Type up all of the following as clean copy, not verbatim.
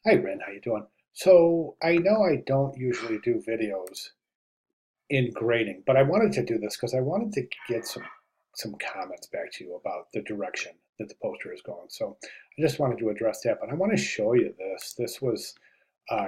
Hi, Ren. How you doing? So I know I don't usually do videos in grading, but I wanted to do this because I wanted to get some comments back to you about the direction that the poster is going. So I just wanted to address that, but I want to show you this. This was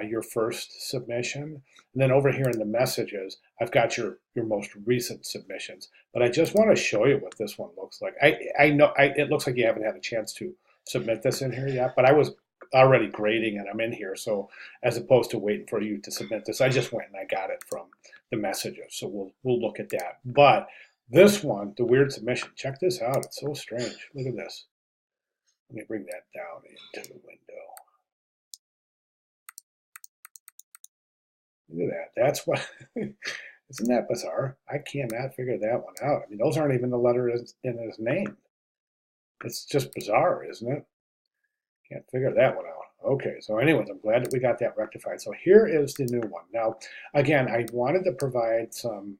your first submission, and then over here in the messages, I've got your most recent submissions. But I just want to show you what this one looks like. I know it looks like you haven't had a chance to submit this in here yet, but I was already grading and I'm in here. So as opposed to waiting for you to submit this, I just went and I got it from the messages. So we'll look at that. But this one, the weird submission, check this out. It's so strange. Look at this. Let me bring that down into the window. Look at that. That's what, isn't that bizarre? I cannot figure that one out. I mean, those aren't even the letters in his name. It's just bizarre, isn't it? Can't figure that one out. Okay, so anyways, I'm glad that we got that rectified. So here is the new one. Now, again, I wanted to provide um,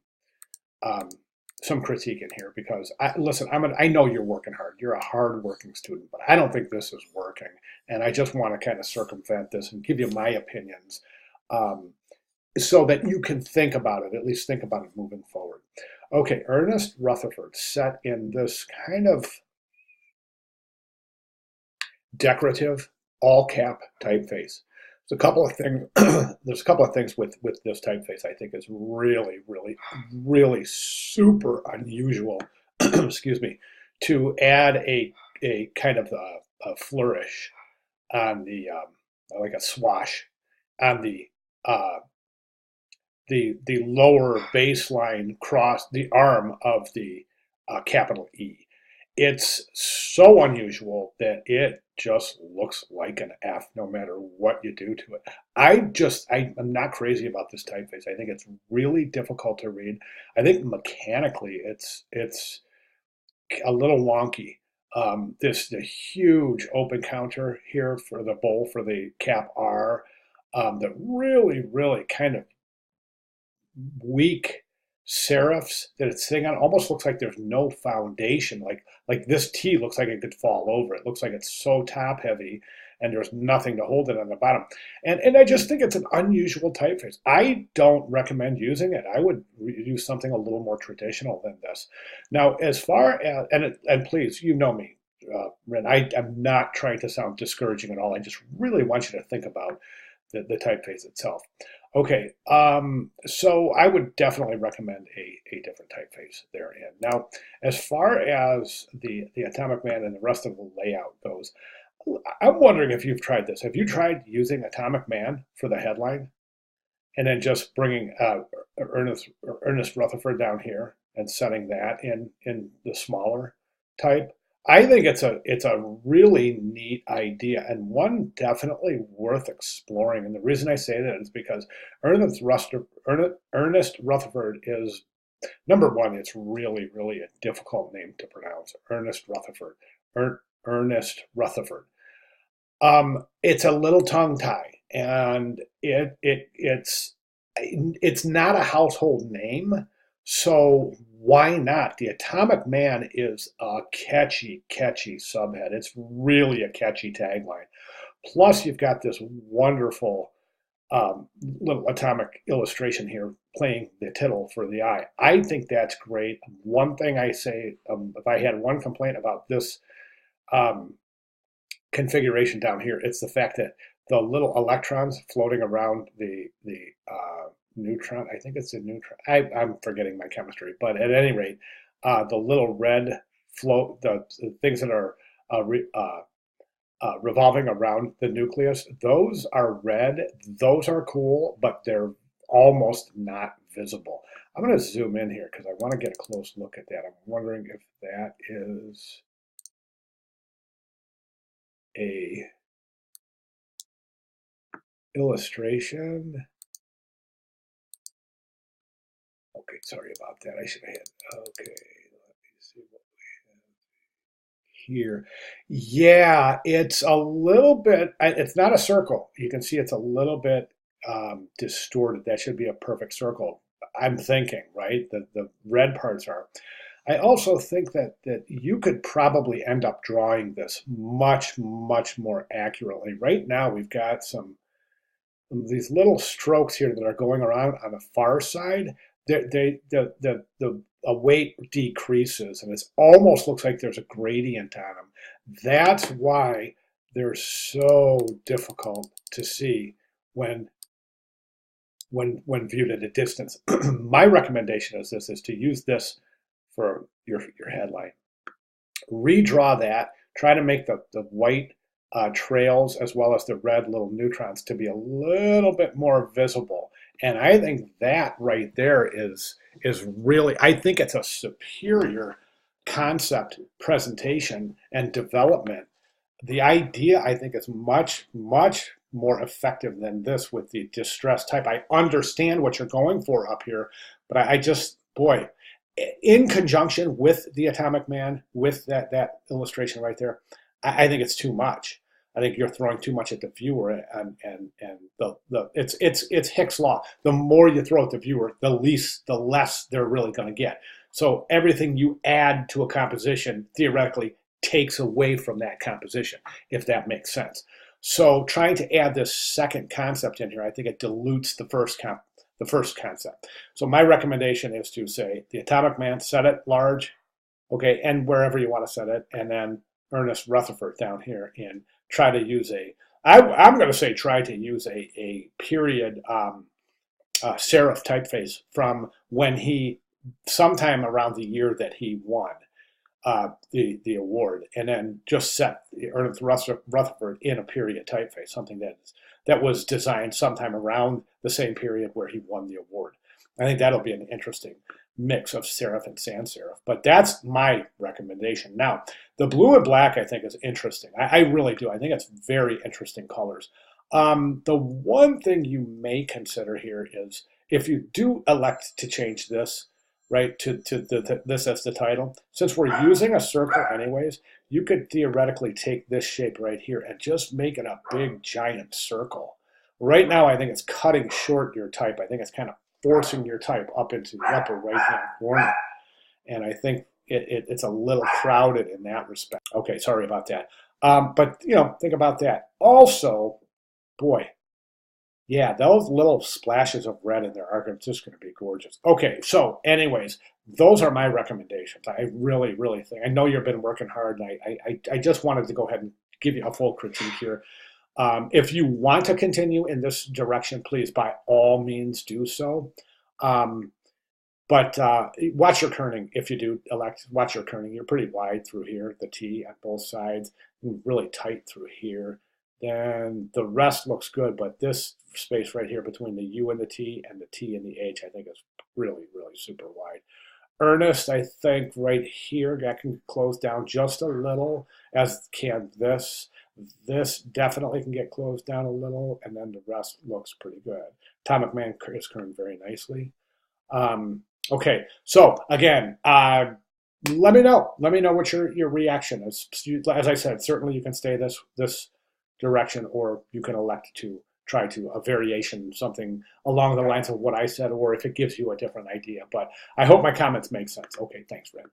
some critique in here because listen, I know you're working hard. You're a hard-working student, but I don't think this is working, and I just want to kind of circumvent this and give you my opinions, um, so that you can think about it. At least think about it moving forward. Okay, Ernest Rutherford set in this kind of decorative all cap typeface. There's a couple of things. There's a couple of things with this typeface I think is really super unusual. Excuse me, to add a kind of a flourish on the like a swash on the lower baseline cross the arm of the capital E. It's so unusual that it just looks like an F no matter what you do to it. I'm not crazy about this typeface. I think it's really difficult to read. I think mechanically it's a little wonky. The huge open counter here for the bowl for the cap R, the really kind of weak serifs that it's sitting on. Almost looks like there's no foundation. Like this T looks like it could fall over. It looks like it's so top heavy and there's nothing to hold it on the bottom. And I just think it's an unusual typeface. I don't recommend using it. I would use something a little more traditional than this. Now, as far as, and please, you know me, Ren, I'm not trying to sound discouraging at all. I just really want you to think about the typeface itself. Okay, so I would definitely recommend a different typeface therein. Now, as far as the Atomic Man and the rest of the layout goes, I'm wondering if you've tried this. Have you tried using Atomic Man for the headline and then just bringing Ernest Rutherford down here and setting that in the smaller type? I think it's a really neat idea and one definitely worth exploring. And the reason I say that is because Ernest Rutherford is number one. It's really a difficult name to pronounce. Ernest Rutherford. Ernest Rutherford. It's a little tongue tie, and it's not a household name, so why not? The Atomic Man is a catchy subhead. It's really a catchy tagline. Plus, you've got this wonderful little atomic illustration here playing the tittle for the eye. I think that's great. One thing I say, if I had one complaint about this um, configuration down here, it's the fact that the little electrons floating around the neutron. I think it's a neutron. I'm forgetting my chemistry, but at any rate, the little red float, the things that are revolving around the nucleus, those are red. Those are cool, but they're almost not visible. I'm going to zoom in here because I want to get a close look at that. I'm wondering if that is a illustration. Okay, sorry about that. I should have hit. Okay, let me see what we have here. Yeah, it's a little bit, it's not a circle. You can see it's a little bit distorted. That should be a perfect circle. I'm thinking, right? The red parts are. I also think that you could probably end up drawing this much, much more accurately. Right now, we've got some these little strokes here that are going around on the far side. The weight decreases, and it almost looks like there's a gradient on them. That's why they're so difficult to see when when viewed at a distance. My recommendation is to use this for your headline. Redraw that, try to make the white trails as well as the red little neutrons to be a little bit more visible. And I think that right there is really, I think it's a superior concept presentation and development. The idea, I think, is much, much more effective than this with the distress type. I understand what you're going for up here, but I just, boy, in conjunction with the Atomic Man, with that illustration right there, I think it's too much. I think you're throwing too much at the viewer, and it's Hicks' law. The more you throw at the viewer, the less they're really going to get. So everything you add to a composition theoretically takes away from that composition, if that makes sense. So trying to add this second concept in here, I think it dilutes the first concept. So my recommendation is to say the Atomic Man, set it large, okay, and wherever you want to set it, and then Ernest Rutherford down here, and try to use I'm going to say try to use a period serif typeface from when sometime around the year that he won the award, and then just set Ernest Rutherford in a period typeface, something that was designed sometime around the same period where he won the award. I think that'll be an interesting mix of serif and sans serif, but that's my recommendation. Now, the blue and black I think is interesting. I really do. I think it's very interesting colors. The one thing you may consider here is if you do elect to change this, right, to this as the title, since we're using a circle anyways, you could theoretically take this shape right here and just make it a big giant circle. Right now, I think it's cutting short your type. I think it's kind of forcing your type up into the upper right-hand corner. And I think it's a little crowded in that respect. Okay, sorry about that. But, think about that. Also, boy, yeah, those little splashes of red in there are just going to be gorgeous. Okay, so anyways, those are my recommendations. I really, really think, I know you've been working hard, and I just wanted to go ahead and give you a full critique here. If you want to continue in this direction, please, by all means, do so. But watch your kerning if you do elect. Watch your kerning. You're pretty wide through here, the T at both sides, really tight through here. Then the rest looks good, but this space right here between the U and the T and the H, I think is really, really super wide. Ernest, I think right here, that can close down just a little, as can this. This definitely can get closed down a little, and then the rest looks pretty good. Atomic Man is curved very nicely. Okay, so again, let me know. Let me know what your reaction is. As I said, certainly you can stay this direction, or you can elect to try to a variation, something along the lines of what I said, or if it gives you a different idea. But I hope my comments make sense. Okay, thanks, Red.